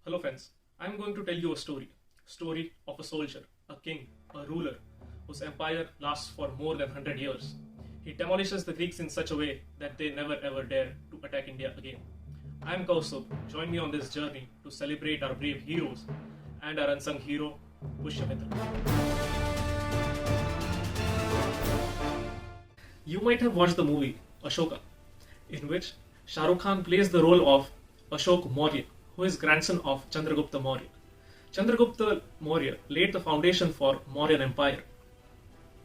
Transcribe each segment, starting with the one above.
Hello friends, I'm going to tell you a story of a soldier, a king, a ruler, whose empire lasts for more than 100 years. He demolishes the Greeks in such a way that they never ever dare to attack India again. I'm Kaustubh. Join me on this journey to celebrate our brave heroes and our unsung hero, Pushyamitra. You might have watched the movie Ashoka, in which Shah Rukh Khan plays the role of Ashoka Maurya, who is grandson of Chandragupta Maurya. Chandragupta Maurya laid the foundation for Mauryan Empire.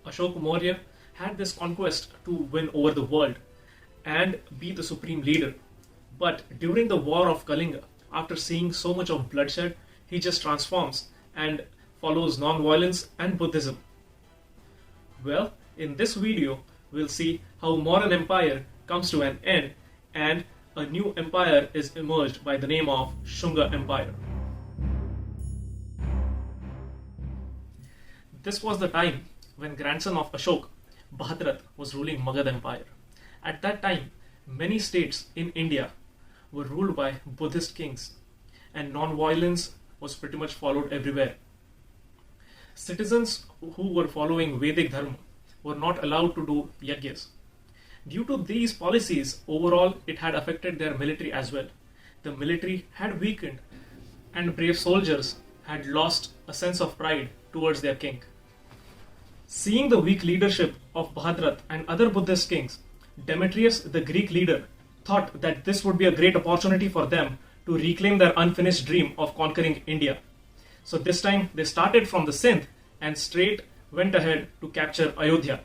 Ashoka Maurya had this conquest to win over the world and be the supreme leader. But during the war of Kalinga, after seeing so much of bloodshed, he just transforms and follows non-violence and Buddhism. Well, in this video, we'll see how Mauryan Empire comes to an end and a new empire is emerged by the name of Shunga Empire. This was the time when grandson of Ashoka, Bhadrath, was ruling Magad Empire. At that time, many states in India were ruled by Buddhist kings and non-violence was pretty much followed everywhere. Citizens who were following Vedic dharma were not allowed to do yajnas. Due to these policies, overall it had affected their military as well. The military had weakened and brave soldiers had lost a sense of pride towards their king. Seeing the weak leadership of Bhadrath and other Buddhist kings, Demetrius, the Greek leader, thought that this would be a great opportunity for them to reclaim their unfinished dream of conquering India. So this time they started from the Sindh and straight went ahead to capture Ayodhya.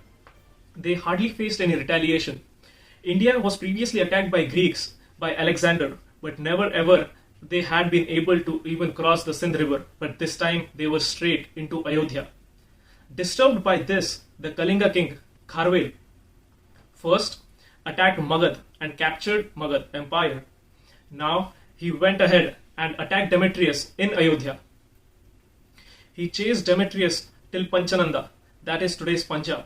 They hardly faced any retaliation. India was previously attacked by Greeks by Alexander, but never ever they had been able to even cross the Sindh river, but this time they were straight into Ayodhya. Disturbed by this, the Kalinga king Kharvel first attacked Magad and captured Magad Empire. Now he went ahead and attacked Demetrius in Ayodhya. He chased Demetrius till Panchananda, that is today's Punjab.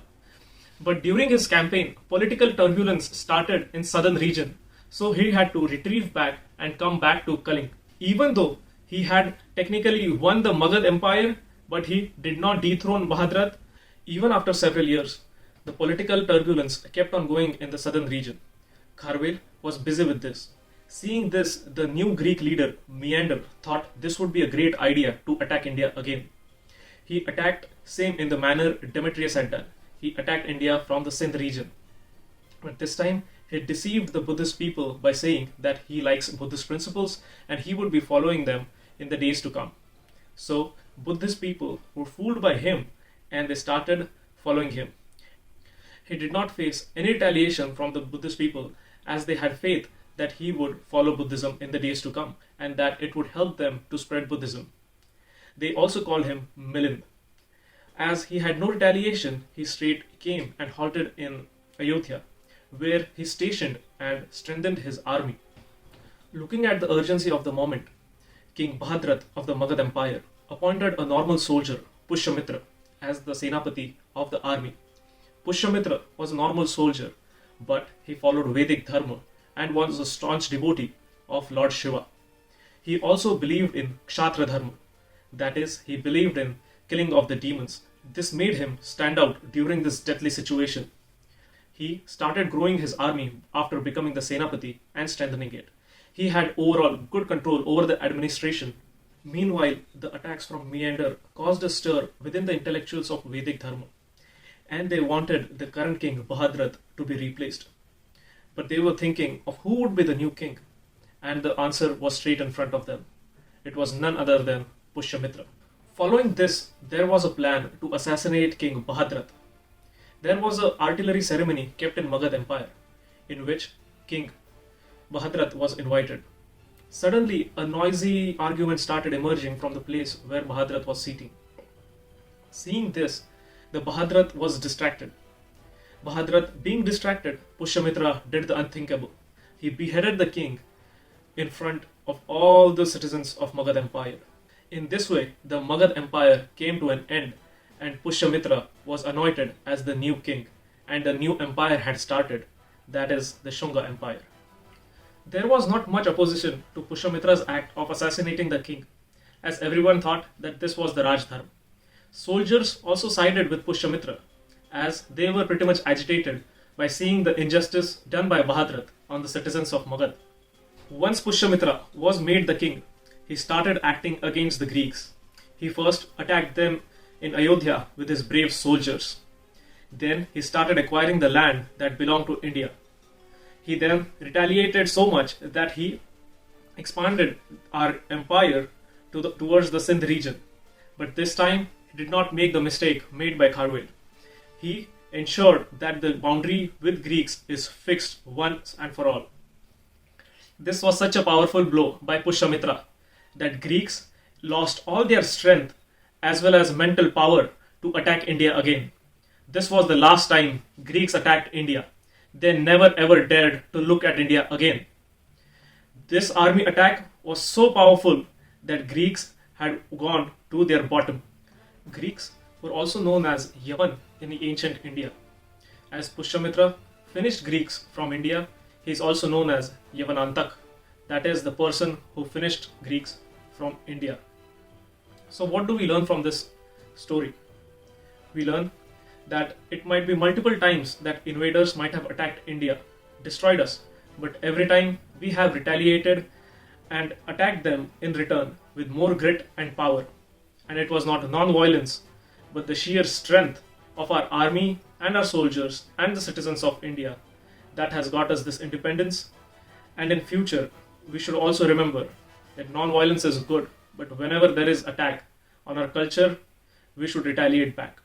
But during his campaign, political turbulence started in southern region, so he had to retrieve back and come back to Kaling. Even though he had technically won the Magad Empire, but he did not dethrone Bhadrath. Even after several years, the political turbulence kept on going in the southern region. Kharvel was busy with this. Seeing this, the new Greek leader, Meander, thought this would be a great idea to attack India again. He attacked same in the manner Demetrius had done. He attacked India from the Sindh region. But this time, he deceived the Buddhist people by saying that he likes Buddhist principles and he would be following them in the days to come. So, Buddhist people were fooled by him and they started following him. He did not face any retaliation from the Buddhist people as they had faith that he would follow Buddhism in the days to come and that it would help them to spread Buddhism. They also called him Milind. As he had no retaliation, he straight came and halted in Ayodhya, where he stationed and strengthened his army. Looking at the urgency of the moment, King Bhadrath of the Magad Empire appointed a normal soldier, Pushyamitra, as the Senapati of the army. Pushyamitra was a normal soldier, but he followed Vedic dharma and was a staunch devotee of Lord Shiva. He also believed in Kshatriya dharma, that is, he believed in killing of the demons. This made him stand out during this deathly situation. He started growing his army after becoming the Senapati and strengthening it. He had overall good control over the administration. Meanwhile, the attacks from Meander caused a stir within the intellectuals of Vedic dharma, and they wanted the current king Bhadrath to be replaced. But they were thinking of who would be the new king, and the answer was straight in front of them. It was none other than Pushyamitra. Following this, there was a plan to assassinate King Bhadrath. There was an artillery ceremony kept in Magad Empire, in which King Bhadrath was invited. Suddenly, a noisy argument started emerging from the place where Bhadrath was sitting. Seeing this, the Bhadrath was distracted. Bhadrath being distracted, Pushyamitra did the unthinkable. He beheaded the king in front of all the citizens of Magad Empire. In this way, the Magad Empire came to an end and Pushyamitra was anointed as the new king and a new empire had started, that is the Shunga Empire. There was not much opposition to Pushyamitra's act of assassinating the king, as everyone thought that this was the Raj Dharma. Soldiers also sided with Pushyamitra, as they were pretty much agitated by seeing the injustice done by Bahadrat on the citizens of Magad. Once Pushyamitra was made the king, he started acting against the Greeks. He first attacked them in Ayodhya with his brave soldiers. Then he started acquiring the land that belonged to India. He then retaliated so much that he expanded our empire towards the Sindh region. But this time, he did not make the mistake made by Kharwed. He ensured that the boundary with Greeks is fixed once and for all. This was such a powerful blow by Pushyamitra that Greeks lost all their strength as well as mental power to attack India again. This was the last time Greeks attacked India. They never ever dared to look at India again. This army attack was so powerful that Greeks had gone to their bottom. Greeks were also known as Yavan in the ancient India. As Pushyamitra finished Greeks from India, he is also known as Yavanantak, that is the person who finished Greeks from India. So what do we learn from this story? We learn that it might be multiple times that invaders might have attacked India, destroyed us, but every time we have retaliated and attacked them in return with more grit and power. And it was not non-violence, but the sheer strength of our army and our soldiers and the citizens of India that has got us this independence. And in future, we should also remember that non-violence is good, but whenever there is attack on our culture, we should retaliate back.